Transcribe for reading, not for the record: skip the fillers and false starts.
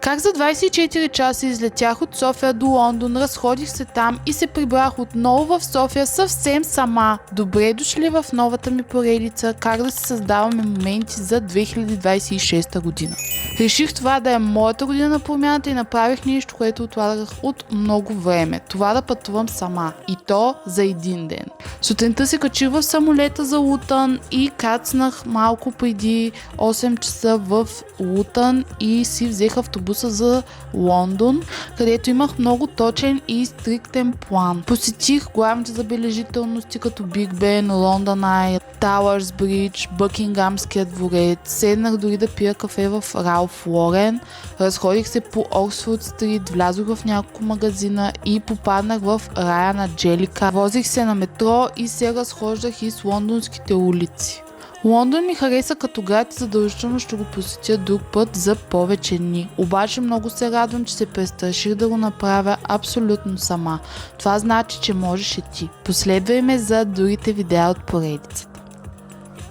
Как за 24 часа излетях от София до Лондон, разходих се там и се прибрах отново в София съвсем сама. Добре дошли в новата ми поредица как да се създаваме моменти за 2026 година. Реших това да е моята година на промяната и направих нещо, което отлагах от много време. Това да пътувам сама. И то за един ден. Сутринта се качих в самолета за Лутън и кацнах малко преди 8 часа в Лутън и си взех автобуса за Лондон, където имах много точен и стриктен план. Посетих главните забележителности като Биг Бен, Лондон Ай, Тауърс Бридж, Бъкингамския дворец. Седнах дори да пия кафе в Ралф Лорен, разходих се по Оксфорд Стрит, влязох в няколко магазина и попаднах в рая на Джелика. Возих се на метро и се разхождах из лондонските улици. Лондон ми хареса като град и задължително ще го посетя друг път за повече дни. Обаче много се радвам, че се престраших да го направя абсолютно сама. Това значи, че можеш и ти. Последвай ме за другите видеа от поредицата.